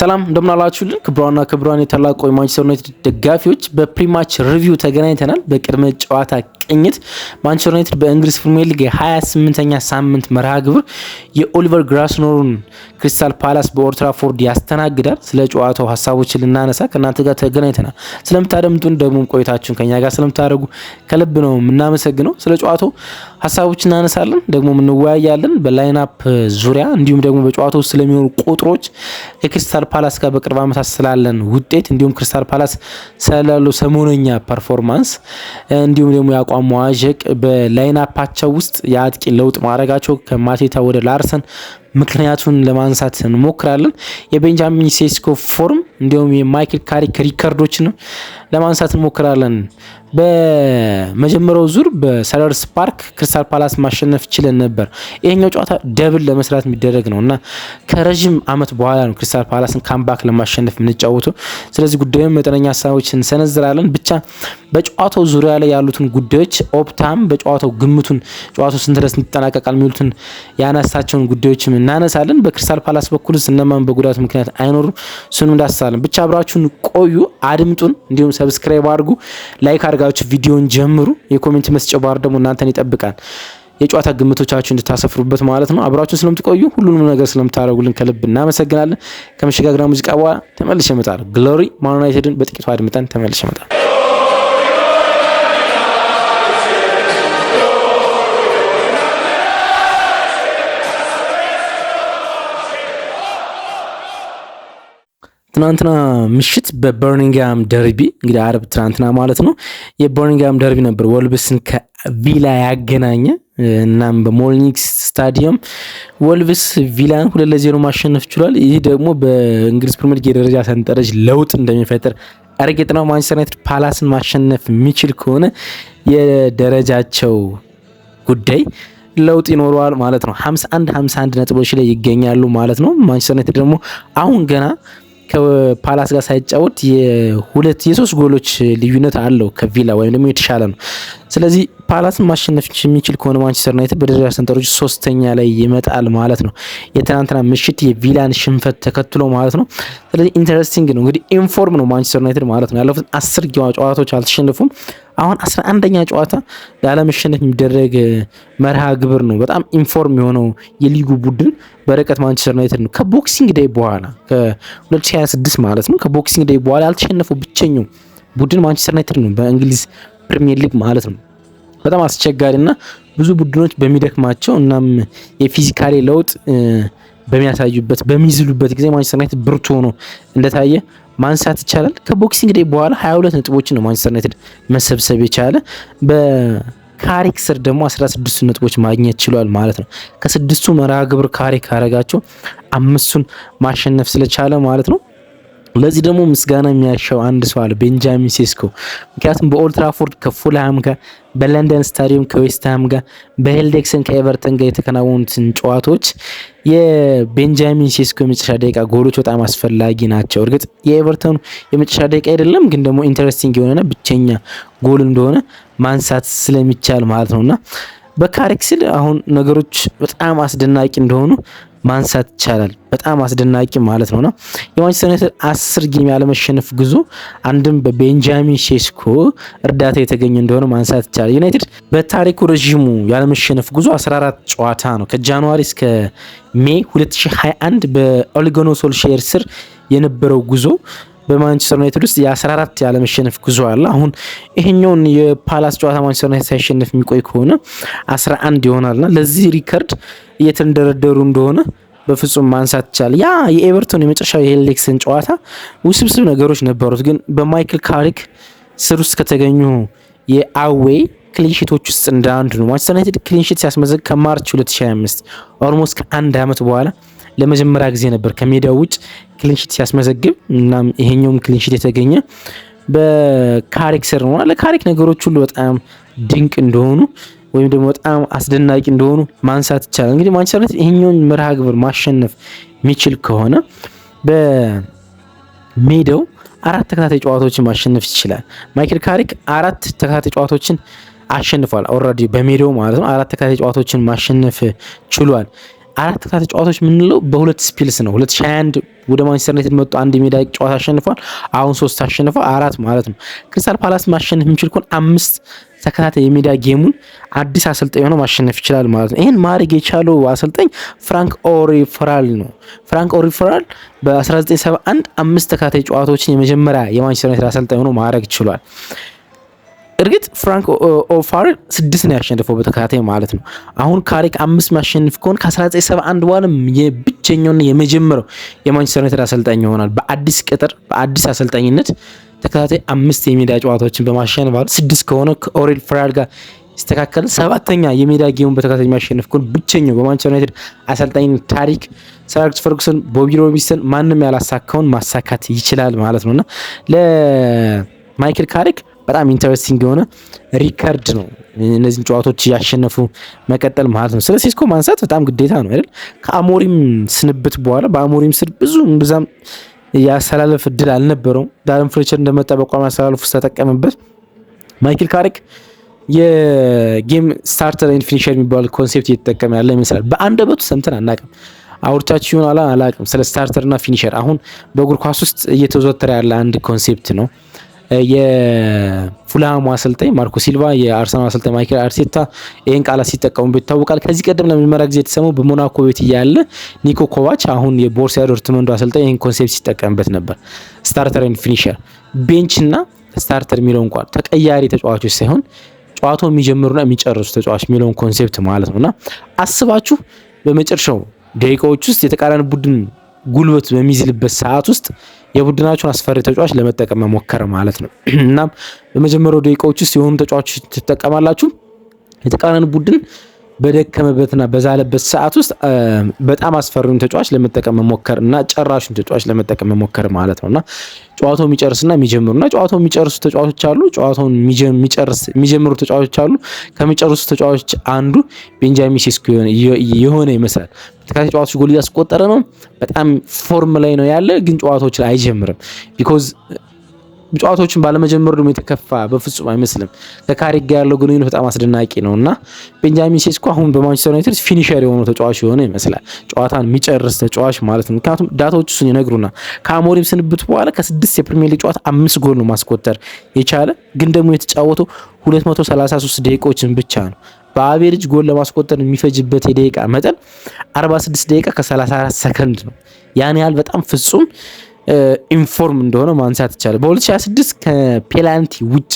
ሰላም እንደምናላችሁልን ክብሯና ክብሯን የታላቁ የማንቸስተር ዩናይትድ ደጋፊዎች በፕሪማች ሪቪው ተገናኝተናል። በቅድመ ጨዋታ ቅኝት ማንቸስተር ዩናይትድ በእንግሊዝ ፕሪሚየር ሊግ የ28ኛ ሳምንት መርሃ ግብር የኦሊቨር ግራስኖርን ክሪስታል ፓላስ በኦልድ ትራፎርድ ያስተናግዳል። ስለ ጨዋታው ሀሳቦችን ልናነሳ ከእናንተ ጋር ተገናኝተናል። ስለምታደምጡን ደግሞ ቆይታችሁን ከኛ ጋር ስለምታደርጉ ከልብ ነው የምናመሰግነው። ስለ ጨዋታው ሀሳቦችን እናነሳለን፣ ደግሞ እንወያያለን በላይናፕ ዙሪያ እንዲሁም ደግሞ በጨዋታው ስለሚኖሩ ቁጥሮች ከክሪስታል ፓላስ ጋር በቅርብ ዓመታት ስላለን ውጤት እንዲሁም ክሪስታል ፓላስ ስላለው ሰሞነኛ ፐርፎርማንስ እንዲሁም ደግሞ የአቋም መዋዠቅ በላይናፓቸው ውስጥ የአጥቂ ለውጥ ማድረጋቸው ከማቴታ ወደ ላርሰን ምክንያቱን ለማንሳት እንሞክራለን። የቤንጃሚን ሴስኮ ፎርም እንዲሁም የማይክል ካሪክ ሪከርዶችንም ለማንሳት እንሞክራለን። በመጀመሪያው ዙር በሰለርስ ፓርክ ክሪስታል ፓላስ ማሸነፍ ችለን ነበር። ይሄኛው ጨዋታ ደብል ለመስራት የሚደረግ ነውና ከረጅም ዓመት በኋላ ነው ክሪስታል ፓላስን ካምባክ ለማሸነፍ የምንጫወተው። ስለዚህ ጉዳዩን መጠነኛ ሀሳቦችን እንሰነዝራለን። ብቻ በጨዋታው ዙሪያ ላይ ያሉትን ጉዳዮች ኦፕታም በጨዋታው ግምቱን ጨዋታው ስንት ድረስ ይጠናቀቃል የሚሉትን ያነሳቸውን ጉዳዮችም እናነሳለን። በክሪስታል ፓላስ በኩል እነማን በጉዳቱ ምክንያት አይኖሩም እሱንም እንዳስሳለን። ብቻ አብራችሁን ቆዩ፣ አድምጡን፣ እንዲሁም ሰብስክራይብ አድርጉ፣ ላይክ አድርጋችሁ ቪዲዮን ጀምሩ። የኮሜንት መስጫው ባር ደግሞ እናንተን ይጠብቃል የጨዋታ ግምቶቻችሁ እንድታሰፍሩበት ማለት ነው። አብራችሁን ስለምትቆዩ ሁሉንም ነገር ስለምታደርጉልን ከልብ እናመሰግናለን። ከመሸጋገሪያ ሙዚቃ በኋላ ተመልሼ እመጣለሁ። ግሎሪ ማን ዩናይትድን በጥቂቱ አድምጠን ተመልሼ እመጣለሁ። ትናንትና ምሽት በበርሚንግሃም ደርቢ እንግዲህ አርብ ትናንትና ማለት ነው የበርሚንግሃም ደርቢ ነበር ወልቭስን ከቪላ ያገናኘ። እናም በሞሊኒክስ ስታዲየም ወልቭስ ቪላን 2-0 ማሸነፍ ችሏል። ይህ ደግሞ በእንግሊዝ ፕሪሚየር ሊግ የደረጃ ሰንጠረዥ ለውጥ እንደሚፈጥር እርግጥ ነው። ማንቸስተር ዩናይትድ ፓላስን ማሸነፍ የሚችል ከሆነ የደረጃቸው ጉዳይ ለውጥ ይኖረዋል ማለት ነው። 51 ነጥቦች ላይ ይገኛሉ ማለት ነው። ማንቸስተር ዩናይትድ ደግሞ አሁን ገና ከፓላስ ጋር ሳይጫወት የሶስት ጎሎች ልዩነት አለው ከቪላ ወይም ደግሞ የተሻለ ነው። ስለዚህ ፓላስን ማሸነፍ የሚችል ከሆነ ማንቸስተር ዩናይትድ በደረጃ ሰንጠረዡ ሶስተኛ ላይ ይመጣል ማለት ነው። የትናንትና ምሽት የቪላን ሽንፈት ተከትሎ ማለት ነው። ስለዚህ ኢንተረስቲንግ ነው። እንግዲህ ኢንፎርም ነው ማንቸስተር ዩናይትድ ማለት ነው። ያለፉት 10 ጨዋታዎች አልተሸነፉም። አሁን 11ኛ ጨዋታ ላለመሸነፍ የሚደረግ መርሃ ግብር ነው። በጣም ኢንፎርም የሆነው የሊጉ ቡድን በርቀት ማንቸስተር ዩናይትድ ነው። ከቦክሲንግ ዴይ በኋላ ከ2026 ማለት ነው ከቦክሲንግ ዴይ በኋላ ያልተሸነፈው ብቸኛው ቡድን ማንቸስተር ዩናይትድ ነው በእንግሊዝ ፕሪሚየር ሊግ ማለት ነው። በጣም አስቸጋሪና ብዙ ቡድኖች በሚደክማቸው እናም የፊዚካሊ ለውጥ በሚያሳዩበት በሚዝሉበት ጊዜ ማንቸስተር ዩናይትድ ብርቱ ሆኖ እንደታየ ማንሳት ይቻላል። ከቦክሲንግ ዴይ በኋላ 22 ነጥቦችን ነው ማንቸስተር ዩናይትድ መሰብሰብ የቻለ። በካሪክ ስር ደግሞ 16 ነጥቦች ማግኘት ችሏል ማለት ነው። ከስድስቱ መርሃ ግብር ካሪክ አረጋቸው 5ቱን ማሸነፍ ስለቻለ ማለት ነው። ለዚህ ደግሞ ምስጋና የሚያሻው አንድ ሰው አለ፣ ቤንጃሚን ሴስኮ። ምክንያቱም በኦልድ ትራፎርድ ከፉልሃም ጋር፣ በለንደን ስታዲየም ከዌስትሃም ጋር፣ በሄልዴክሰን ከኤቨርተን ጋር የተከናወኑትን ጨዋታዎች የቤንጃሚን ሴስኮ የመጨረሻ ደቂቃ ጎሎች በጣም አስፈላጊ ናቸው። እርግጥ የኤቨርተኑ የመጨረሻ ደቂቃ አይደለም፣ ግን ደግሞ ኢንተረስቲንግ የሆነና ብቸኛ ጎል እንደሆነ ማንሳት ስለሚቻል ማለት ነውና በካሪክ ስል አሁን ነገሮች በጣም አስደናቂ እንደሆኑ ማንሳት ይቻላል። በጣም አስደናቂ ማለት ነውና የማንቸስተር ዩናይትድ 10 ጌም ያለመሸነፍ ጉዞ አንድም በቤንጃሚን ሴስኮ እርዳታ የተገኘ እንደሆነ ማንሳት ይቻላል። ዩናይትድ በታሪኩ ረዥሙ ያለመሸነፍ ጉዞ 14 ጨዋታ ነው። ከጃንዋሪ እስከ ሜይ 2021 በኦሊጎኖ ሶልሼር ስር የነበረው ጉዞ በማንቸስተር ዩናይትድ ውስጥ የ14 ያለመሸነፍ ጉዞ አለ። አሁን ይሄኛውን የፓላስ ጨዋታ ማንቸስተር ዩናይትድ ሳይሸነፍ የሚቆይ ከሆነ 11 ይሆናልና ለዚህ ሪከርድ እየተንደረደሩ እንደሆነ በፍጹም ማንሳት ይቻላል። ያ የኤቨርቶን የመጨረሻው የሄልዴክሰን ጨዋታ ውስብስብ ነገሮች ነበሩት፣ ግን በማይክል ካሪክ ስር ውስጥ ከተገኙ የአዌይ ክሊንሺቶች ውስጥ እንደ አንዱ ነው። ማንቸስተር ዩናይትድ ክሊንሺት ሲያስመዘግብ ከማርች 2025 ኦልሞስት ከአንድ ዓመት በኋላ ለመጀመሪያ ጊዜ ነበር ከሜዳው ውጭ ክሊንሺት ሲያስመዘግብ። እናም ይሄኛውም ክሊንሺት የተገኘ በካሪክ ስር ነው። ለካሪክ ነገሮች ሁሉ በጣም ድንቅ እንደሆኑ ወይም ደግሞ በጣም አስደናቂ እንደሆኑ ማንሳት ይቻላል። እንግዲህ ማንቸስተር ዩናይትድ ይሄኛውን መርሃ ግብር ማሸነፍ የሚችል ከሆነ በሜዳው 4 ተከታታይ ጨዋታዎችን ማሸነፍ ይችላል። ማይክል ካሪክ 4 ተከታታይ ጨዋታዎችን አሸንፏል ኦልሬዲ በሜዳው ማለት ነው። 4 ተከታታይ ጨዋታዎችን ማሸነፍ ችሏል። 4 ተከታታይ ጨዋታዎች የምንለው በሁለት ስፒልስ ነው። 2021 ወደ ማንቸስተር ዩናይትድ መጥቶ አንድ የሜዳ ጨዋታ አሸንፏል። አሁን 3 አሸንፏል፣ 4 ማለት ነው። ክሪስታል ፓላስ ማሸነፍ የሚችል ከሆነ 5 ተከታታይ የሜዳ ጌሙን አዲስ አሰልጣኝ ሆኖ ማሸነፍ ይችላል ማለት ነው። ይህን ማድረግ የቻለው አሰልጣኝ ፍራንክ ኦሪፈራል ነው። ፍራንክ ኦሪፈራል በ1971 5 ተከታታይ ጨዋታዎችን የመጀመሪያ የማንቸስተር ዩናይትድ አሰልጣኝ ሆኖ ማድረግ ችሏል። እርግጥ ፍራንክ ኦሪፈራል 6 ነው ያሸነፈው በተከታታይ ማለት ነው። አሁን ካሪክ 5 ማሸነፍ ከሆነ ከ1971 በኋላም የብቸኛውና የመጀመሪያው የማንቸስተር ዩናይትድ አሰልጣኝ ይሆናል። በአዲስ ቅጥር በአዲስ አሰልጣኝነት ተከታታይ 5 የሜዳ ጨዋታዎችን በማሸነፍ 6 ከሆነ ከኦሬል ፍራል ጋር ይስተካከል 7ኛ የሜዳ ጌሙን በተከታታይ የሚያሸንፍ ከሆነ ብቸኛው በማንቸስተር ዩናይትድ አሰልጣኝ ታሪክ ሰር አሌክስ ፈርጉሰን፣ ቦቢ ሮቢንሰን ማንም ያላሳካውን ማሳካት ይችላል ማለት ነውና ለማይክል ካሪክ በጣም ኢንተረስቲንግ የሆነ ሪከርድ ነው እነዚህን ጨዋታዎች ያሸነፉ መቀጠል ማለት ነው። ስለ ሴስኮ ማንሳት በጣም ግዴታ ነው አይደል? ከአሞሪም ስንብት በኋላ በአሞሪም ስር ብዙ እንደዛም ያሰላለፍ እድል አልነበረውም። ዳረን ፍሌቸር እንደመጣ በቋሚ አሰላለፍ ውስጥ ተጠቀመበት። ማይክል ካሪክ የጌም ስታርተር ኤንድ ፊኒሸር የሚባል ኮንሴፕት እየተጠቀመ ያለ ይመስላል። በአንደበቱ ሰምተን አናውቅም፣ አውርታችሁ ይሆን አላውቅም። ስለ ስታርተርና ፊኒሸር አሁን በእግር ኳስ ውስጥ እየተዘወተረ ያለ አንድ ኮንሴፕት ነው። የፉልሃሙ አሰልጣኝ ማርኮ ሲልቫ፣ የአርሰናል አሰልጣኝ ማይክል አርቴታ ይህን ቃላት ሲጠቀሙበት ይታወቃል። ከዚህ ቀደም ለመጀመሪያ ጊዜ የተሰማው በሞናኮ ቤት እያለ ኒኮ ኮቫች አሁን የቦሩሲያ ዶርትመንዱ አሰልጣኝ ይህን ኮንሴፕት ሲጠቀምበት ነበር። ስታርተር ኤንድ ፊኒሸር፣ ቤንች እና ስታርተር የሚለው እንኳን ተቀያሪ ተጫዋቾች ሳይሆን ጨዋታው የሚጀምሩና የሚጨርሱ ተጫዋች የሚለውን ኮንሴፕት ማለት ነውና አስባችሁ በመጨረሻው ደቂቃዎች ውስጥ የተቃራኒ ቡድን ጉልበት በሚዝልበት ሰዓት ውስጥ የቡድናችሁን አስፈሪ ተጫዋች ለመጠቀም መሞከር ማለት ነው። እናም በመጀመሪያው ደቂቃዎች ውስጥ የሆኑ ተጫዋቾች ትጠቀማላችሁ። የተቃራኒ ቡድን በደከመበትና በዛለበት ሰዓት ውስጥ በጣም አስፈሪውን ተጫዋች ለመጠቀም መሞከር እና ጨራሹን ተጫዋች ለመጠቀም መሞከር ማለት ነውና ጨዋታው የሚጨርስና የሚጀምሩና ጨዋታው የሚጨርሱ ተጫዋቾች አሉ፣ ጨዋታውን የሚጀምሩ ተጫዋቾች አሉ። ከሚጨርሱ ተጫዋቾች አንዱ ቤንጃሚን ሴስኮ የሆነ ይመስላል። ተከታታይ ተጫዋቾች ጎል እያስቆጠረ ነው። በጣም ፎርም ላይ ነው ያለ፣ ግን ጨዋታዎች ላይ አይጀምርም። ቢኮዝ ጨዋታዎችን ባለመጀመሩ ደግሞ የተከፋ በፍጹም አይመስልም። ከካሪክ ጋር ያለው ግንኙነት በጣም አስደናቂ ነውና ቤንጃሚን ሴስኮ አሁን በማንቸስተር ዩናይትድ ፊኒሸር የሆነ ተጫዋች የሆነ ይመስላል። ጨዋታን የሚጨርስ ተጫዋች ማለት ነው። ምክንያቱም ዳታዎቹ እሱን ይነግሩናል። ከአሞሪም ስንብት በኋላ ከ6 የፕሪሚየር ሊግ ጨዋታ 5 ጎል ነው ማስቆጠር የቻለ፣ ግን ደግሞ የተጫወተው 233 ደቂቃዎችን ብቻ ነው። በአቬሬጅ ጎል ለማስቆጠር የሚፈጅበት የደቂቃ መጠን 46 ደቂቃ ከ34 ሰከንድ ነው። ያን ያህል በጣም ፍጹም ኢንፎርም እንደሆነ ማንሳት ይቻላል። በ2026 ከፔናልቲ ውጭ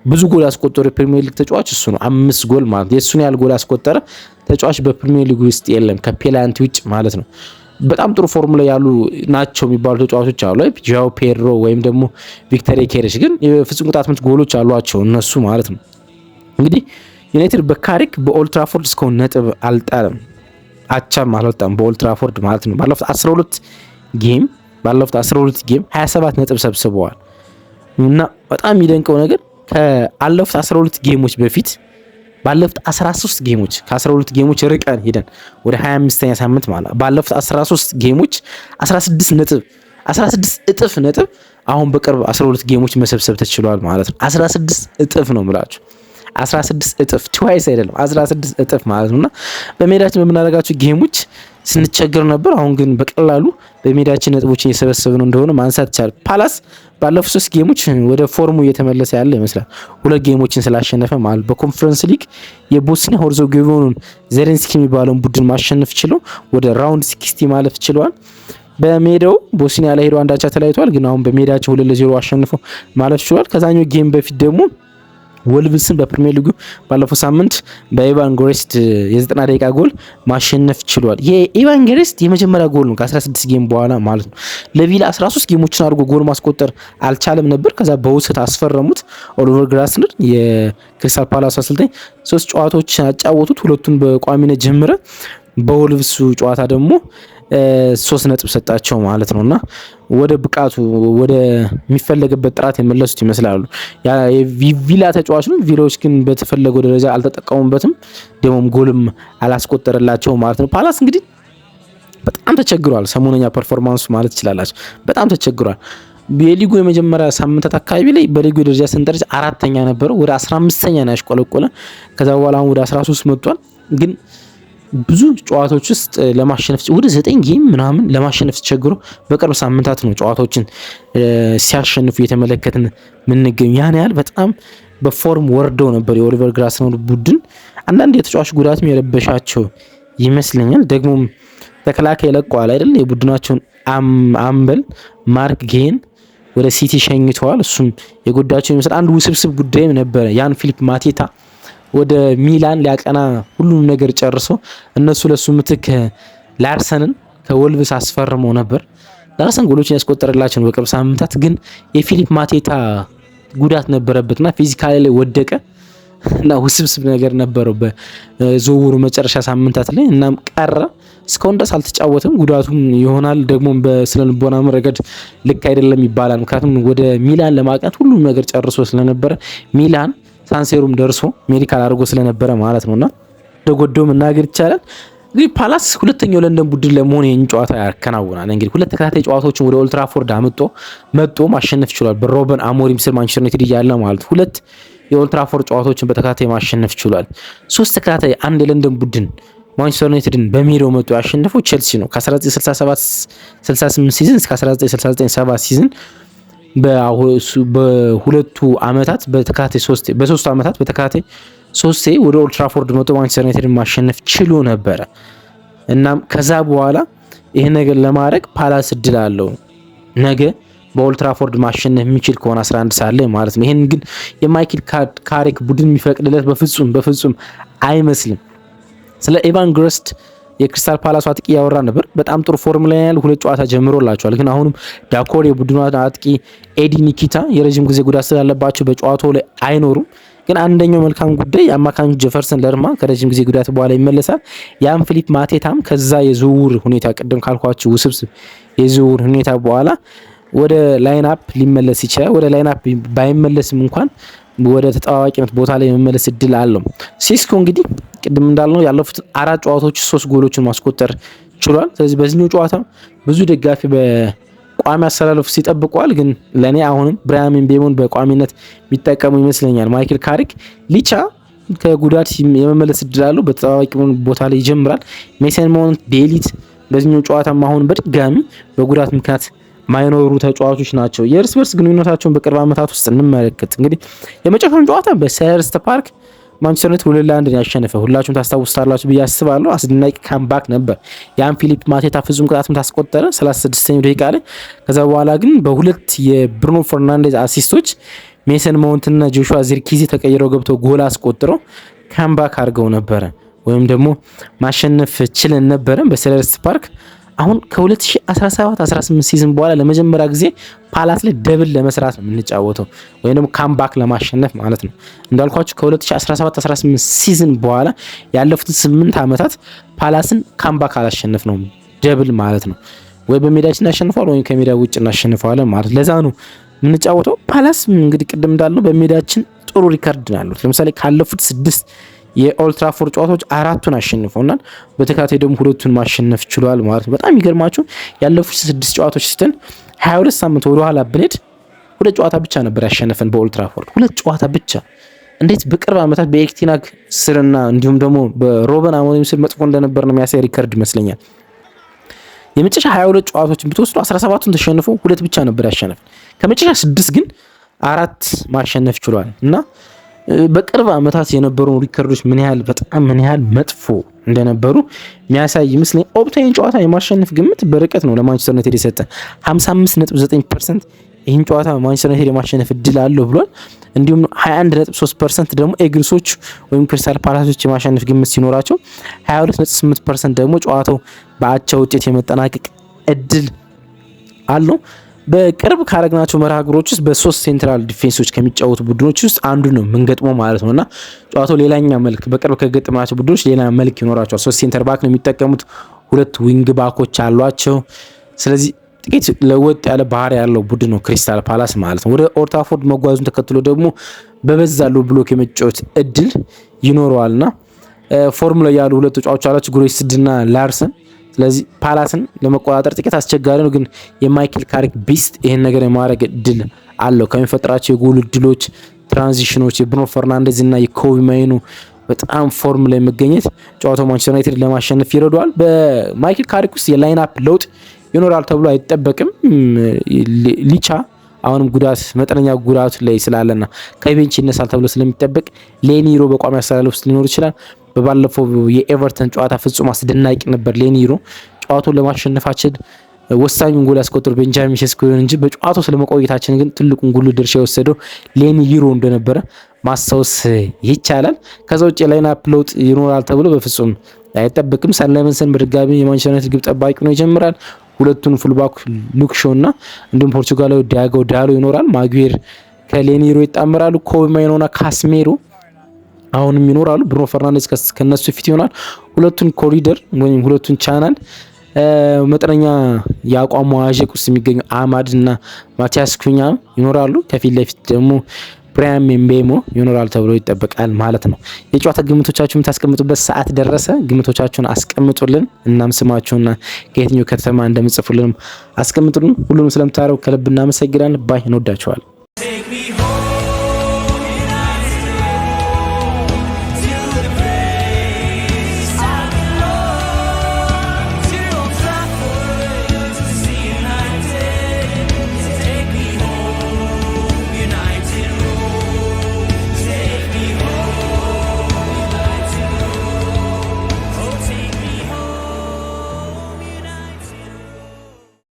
ብዙ ጎል ያስቆጠረ የፕሪሚየር ሊግ ተጫዋች እሱ ነው፣ 5 ጎል ማለት የእሱን ያህል ጎል ያስቆጠረ ተጫዋች በፕሪሚየር ሊግ ውስጥ የለም ከፔናልቲ ውጭ ማለት ነው። በጣም ጥሩ ፎርም ላይ ያሉ ናቸው የሚባሉ ተጫዋቾች አሉ፣ ጃው ፔድሮ ወይም ደግሞ ቪክተር ኬሬሽ፣ ግን የፍጹም ቅጣት ምት ጎሎች አሏቸው እነሱ ማለት ነው። እንግዲህ ዩናይትድ በካሪክ በኦልድ ትራፎርድ እስካሁን ነጥብ አልጣለም፣ አቻም አልወጣም በኦልድ ትራፎርድ ማለት ነው። ባለፉት 12 ጌም 27 ነጥብ ሰብስበዋል እና በጣም የሚደንቀው ነገር ከአለፉት 12 ጌሞች በፊት ባለፉት 13 ጌሞች ከ12 ጌሞች ርቀን ሄደን ወደ 25ኛ ሳምንት ማለት ባለፉት 13 ጌሞች 16 እጥፍ ነጥብ አሁን በቅርብ 12 ጌሞች መሰብሰብ ተችሏል ማለት ነው። 16 እጥፍ ነው የምላችሁ፣ 16 እጥፍ ትዋይስ አይደለም 16 እጥፍ ማለት ነውና በሜዳችን በምናደርጋቸው ጌሞች ስንቸገር ነበር። አሁን ግን በቀላሉ በሜዳችን ነጥቦችን እየሰበሰብን እንደሆነ ማንሳት ይቻላል። ፓላስ ባለፉት 3 ጌሞች ወደ ፎርሙ እየተመለሰ ያለ ይመስላል። 2 ጌሞችን ስላሸነፈ ማለት በኮንፈረንስ ሊግ የቦስኒያ ሄርዞጎቪናን ዜሌንስኪ የሚባለውን ቡድን ማሸነፍ ችለው ወደ ራውንድ 60 ማለፍ ችለዋል። በሜዳው ቦስኒያ ላይ ሄዶ አንዳቻ ተለያይቷል፣ ግን አሁን በሜዳቸው 2-0 አሸንፈው ማለፍ ችለዋል። ከዛኛው ጌም በፊት ደግሞ ወልቭስን በፕሪሚየር ሊጉ ባለፈው ሳምንት በኢቫን ጎሬስት የ90 ደቂቃ ጎል ማሸነፍ ችሏል። የኢቫን ጎሬስት የመጀመሪያ ጎል ነው ከ16 ጌም በኋላ ማለት ነው። ለቪላ 13 ጌሞችን አድርጎ ጎል ማስቆጠር አልቻለም ነበር። ከዛ በውሰት አስፈረሙት። ኦሊቨር ግላስነር የክሪስታል ፓላስ አሰልጣኝ 3 ጨዋታዎችን አጫወቱት፣ 2ቱን በቋሚነት ጀምረ። በወልቭሱ ጨዋታ ደግሞ 3 ነጥብ ሰጣቸው ማለት ነውና ወደ ብቃቱ ወደ የሚፈለግበት ጥራት የመለሱት ይመስላሉ። ቪላ ተጫዋች ነው። ቪላዎች ግን በተፈለገው ደረጃ አልተጠቀሙበትም፣ ደግሞም ጎልም አላስቆጠረላቸው ማለት ነው። ፓላስ እንግዲህ በጣም ተቸግሯል። ሰሞነኛ ፐርፎርማንሱ ማለት ይችላላችሁ በጣም ተቸግሯል። የሊጉ የመጀመሪያ ሳምንታት አካባቢ ላይ በሊጉ ደረጃ ሰንጠረዥ 4ኛ ነበረው፣ ወደ 15ኛ ነው ያሽቆለቆለ። ከዛ በኋላ አሁን ወደ 13 መጥቷል። ግን ብዙ ጨዋታዎች ውስጥ ለማሸነፍ ወደ 9 ጌም ምናምን ለማሸነፍ ተቸግሮ በቅርብ ሳምንታት ነው ጨዋታዎችን ሲያሸንፉ የተመለከትን ምንገኝ። ያን ያህል በጣም በፎርም ወርደው ነበር የኦሊቨር ግላስነር ቡድን። አንዳንድ የተጫዋች ጉዳትም የረበሻቸው ይመስለኛል። ደግሞ ተከላካይ ለቀዋል አይደል? የቡድናቸውን አምበል ማርክ ጌን ወደ ሲቲ ሸኝተዋል። እሱም የጎዳቸው ይመስል አንድ ውስብስብ ጉዳይም ነበረ። ያን ፊሊፕ ማቴታ ወደ ሚላን ሊያቀና ሁሉም ነገር ጨርሶ እነሱ ለሱ ምትክ ላርሰንን ከወልቭስ አስፈርመው ነበር። ላርሰን ጎሎችን ያስቆጠረላቸው በቅርብ ሳምንታት ግን የፊሊፕ ማቴታ ጉዳት ነበረበትና ፊዚካሊ ላይ ወደቀ እና ውስብስብ ነገር ነበረው በዝውውሩ መጨረሻ ሳምንታት ላይ እናም ቀረ። እስካሁን ድረስ አልተጫወተም። ጉዳቱም ይሆናል ደግሞ በስነልቦና ረገድ ልክ አይደለም ይባላል። ምክንያቱም ወደ ሚላን ለማቅናት ሁሉም ነገር ጨርሶ ስለነበረ ሚላን ሳንሴሩም ደርሶ ሜዲካል አድርጎ ስለነበረ ማለት ነውና ተጎደው መናገር ይቻላል። እንግዲህ ፓላስ ሁለተኛው ለንደን ቡድን ለመሆን ይህን ጨዋታ ያከናውናል። እንግዲህ ሁለት ተከታታይ ጨዋታዎችን ወደ ኦልድ ትራፎርድ መጥቶ ማሸነፍ ችሏል። በሮበን አሞሪም ስር ማንቸስተር ዩናይትድ እያለ ማለት ሁለት የኦልድ ትራፎርድ ጨዋታዎችን በተከታታይ ማሸነፍ ችሏል። ሶስት ተከታታይ አንድ የለንደን ቡድን ማንቸስተር ዩናይትድን በሜዳው መጥቶ ያሸነፈው ቼልሲ ነው። ከ1967-68 ሲዝን እስከ 1969-70 ሲዝን በሁለቱ ዓመታት በሶስቱ ዓመታት በተከታታይ ሶስቴ ወደ ኦልድ ትራፎርድ መጥቶ ማንቸስተር ዩናይትድን ማሸነፍ ችሎ ነበረ። እናም ከዛ በኋላ ይሄን ነገር ለማድረግ ፓላስ እድል አለው ነገ በኦልድ ትራፎርድ ማሸነፍ የሚችል ከሆነ 11 ሰዓት ላይ ማለት ነው። ይሄን ግን የማይክል ካሪክ ቡድን የሚፈቅድለት በፍጹም አይመስልም። ስለ ኤቫን ግረስት የክሪስታል ፓላስ አጥቂ ያወራ ነበር። በጣም ጥሩ ፎርም ላይ ያለ ሁለት ጨዋታ ጀምሮላቸዋል። ግን አሁንም ዳኮር የቡድኑ አጥቂ ኤዲ ኒኪታ የረጅም ጊዜ ጉዳት ስላለባቸው በጨዋታው ላይ አይኖሩም። ግን አንደኛው መልካም ጉዳይ አማካኙ ጄፈርሰን ለርማ ከረጅም ጊዜ ጉዳት በኋላ ይመለሳል። ያም ፊሊፕ ማቴታም ከዛ የዝውውር ሁኔታ ቅድም ካልኳቸው ውስብስብ የዝውውር ሁኔታ በኋላ ወደ ላይንአፕ ሊመለስ ይችላል። ወደ ላይንአፕ ባይመለስም እንኳን ወደ ተጠባባቂነት ቦታ ላይ የመመለስ እድል አለው። ሴስኮ እንግዲህ ቅድም እንዳልነው ያለፉት 4 ጨዋታዎች 3 ጎሎችን ማስቆጠር ችሏል። ስለዚህ በዚህኛው ጨዋታ ብዙ ደጋፊ በቋሚ አሰላለፍ ሲጠብቀዋል። ግን ለኔ አሁንም ብራያን ምቤሞን በቋሚነት የሚጠቀሙ ይመስለኛል። ማይክል ካሪክ ሊቻ ከጉዳት የመመለስ እድል አለው። በተጠባባቂ ቦታ ላይ ይጀምራል። ሜሰን ማውንት ዴሊት በዚህኛው ጨዋታ አሁን በድጋሚ በጉዳት ምክንያት ማይኖሩ ተጫዋቾች ናቸው። የእርስ በርስ ግንኙነታቸውን በቅርብ ዓመታት ውስጥ እንመለከት። እንግዲህ የመጨረሻውን ጨዋታ በሴልኸርስት ፓርክ ማንቸስተር ዩናይትድ 2-1 ያሸነፈ ሁላችሁም ታስታውሱታላችሁ ብዬ አስባለሁ። አስደናቂ ካምባክ ነበር። ያን ፊሊፕ ማቴታ ፍጹም ቅጣትም ታስቆጠረ 36ኛው ደቂቃ ላይ። ከዛ በኋላ ግን በሁለት የብሩኖ ፈርናንዴዝ አሲስቶች ሜሰን ማውንትና ጆሹዋ ዚርክዚ ተቀይረው ገብተው ጎል አስቆጥረው ካምባክ አድርገው ነበረ ወይም ደግሞ ማሸነፍ ችለን ነበረ በሴልኸርስት ፓርክ። አሁን ከ2017-18 ሲዝን በኋላ ለመጀመሪያ ጊዜ ፓላስ ላይ ደብል ለመስራት ነው የምንጫወተው ወይም ደግሞ ካምባክ ለማሸነፍ ማለት ነው። እንዳልኳችሁ ከ2017-18 ሲዝን በኋላ ያለፉት 8 ዓመታት ፓላስን ካምባክ አላሸነፍ ነው ደብል ማለት ነው። ወይ በሜዳችን እናሸንፈዋለን ወይም ከሜዳ ውጭ እናሸንፈዋለን ማለት ለዛ ነው የምንጫወተው። ፓላስ እንግዲህ ቅድም እንዳልነው በሜዳችን ጥሩ ሪከርድ አሉት። ለምሳሌ ካለፉት 6 የኦልድ ትራፎርድ ጨዋታዎች 4ቱን አሸንፈውናል። በተከታታይ ደግሞ 2ቱን ማሸነፍ ችሏል ማለት ነው። በጣም ይገርማችሁ ያለፉት 6 ጨዋታዎች ስተን 22 ሳምንት ወደ ኋላ ብንሄድ 2 ጨዋታ ብቻ ነበር ያሸነፈን በኦልድ ትራፎርድ 2 ጨዋታ ብቻ። እንዴት በቅርብ ዓመታት በኤክቲናግ ስርና እንዲሁም ደግሞ በሮበን አሞሪም ስር መጥፎ እንደነበር ነው የሚያሳይ ሪከርድ ይመስለኛል። የመጨረሻ 22 ጨዋታዎችን ብትወስዱ 17ቱን ተሸንፎ 2 ብቻ ነበር ያሸነፈን። ከመጨረሻ 6 ግን 4 ማሸነፍ ችሏል እና በቅርብ ዓመታት የነበሩ ሪከርዶች ምን ያህል መጥፎ እንደነበሩ የሚያሳይ ይመስለኝ። ኦፕታይን ጨዋታ የማሸነፍ ግምት በርቀት ነው ለማንቸስተር ዩናይትድ የሰጠ 55.9% ይህን ጨዋታ ማንቸስተር ዩናይትድ የማሸነፍ እድል አለው ብሏል። እንዲሁም 21.3% ደግሞ ኤግሪሶች ወይም ክሪስታል ፓላሶች የማሸነፍ ግምት ሲኖራቸው 22.8% ደግሞ ጨዋታው በአቻ ውጤት የመጠናቀቅ እድል አለው። በቅርብ ካረግናቸው መርሃ ግብሮች ውስጥ በ3 ሴንትራል ዲፌንሶች ከሚጫወቱ ቡድኖች ውስጥ አንዱ ነው የምንገጥመው ማለት ነውና ጨዋታው ሌላኛ መልክ በቅርብ ከገጠምናቸው ቡድኖች ሌላ መልክ ይኖራቸዋል። 3 ሴንተር ባክ ነው የሚጠቀሙት፣ 2 ዊንግ ባኮች አሏቸው። ስለዚህ ጥቂት ለወጥ ያለ ባህሪ ያለው ቡድን ነው ክሪስታል ፓላስ ማለት ነው። ወደ ኦልድ ትራፎርድ መጓዙን ተከትሎ ደግሞ በበዛለው ብሎክ የመጫወት እድል ይኖረዋልና ፎርም ላይ ያሉ 2 ተጫዋቾች አሏቸው ግሮይስድና ላርሰን። ስለዚህ ፓላስን ለመቆጣጠር ጥቂት አስቸጋሪ ነው፣ ግን የማይክል ካሪክ ቢስት ይሄን ነገር የማድረግ እድል አለው። ከሚፈጥራቸው የጎል እድሎች፣ ትራንዚሽኖች የብሩኖ ፈርናንዴዝ እና የኮቢ ማይኑ በጣም ፎርም ላይ መገኘት ጨዋታው ማንቸስተር ዩናይትድ ለማሸነፍ ይረዳዋል። በማይክል ካሪክ ውስጥ የላይን አፕ ለውጥ ይኖራል ተብሎ አይጠበቅም። ሊቻ አሁንም ጉዳት መጠነኛ ጉዳት ላይ ስላለና ከቤንች ይነሳል ተብሎ ስለሚጠበቅ ሌኒሮ በቋሚ አሰላለፍ ውስጥ ሊኖር ይችላል። በባለፈው የኤቨርተን ጨዋታ ፍጹም አስደናቂ ነበር። ሌኒሮ ጨዋታውን ለማሸነፋችን ወሳኙን ጎል ያስቆጠረው ቤንጃሚን ሼስኮ ይሁን እንጂ በጨዋታው ስለመቆየታችን ግን ትልቁን ጉል ድርሻ የወሰደው ሌኒሮ እንደነበረ ማስታወስ ይቻላል። ከዛ ውጭ የላይን አፕ ለውጥ ይኖራል ተብሎ በፍጹም አይጠበቅም። ሰን ላይመንሰን በድጋሚ የማንቸስተር ዩናይትድ ግብ ጠባቂ ነው ይጀምራል። ሁለቱን ፉልባክ ሉክ ሾው እና እንዲሁም ፖርቹጋላዊ ዲያጎ ዳሎ ይኖራል። ማጉዌር ከሌኒሮ ይጣመራሉ። ኮቢ ማይኖና ካስሜሮ አሁንም ይኖራሉ። ብሩኖ ፈርናንዴዝ ከነሱ ፊት ይሆናል። ሁለቱን ኮሪደር ወይም ሁለቱን ቻናል መጠነኛ የአቋም መዋዠቅ ውስጥ የሚገኙ አማድ እና ማቲያስ ኩኛ ይኖራሉ። ከፊት ለፊት ደግሞ ብራያን ምቤሞ ይኖራል ተብሎ ይጠበቃል ማለት ነው። የጨዋታ ግምቶቻችሁን የምታስቀምጡበት ሰዓት ደረሰ። ግምቶቻችሁን አስቀምጡልን። እናም ስማችሁና ከየትኛው ከተማ እንደምጽፉልን አስቀምጡልን። ሁሉንም ስለምታረው ከልብ እናመሰግናለን። ባይ እንወዳችኋለን።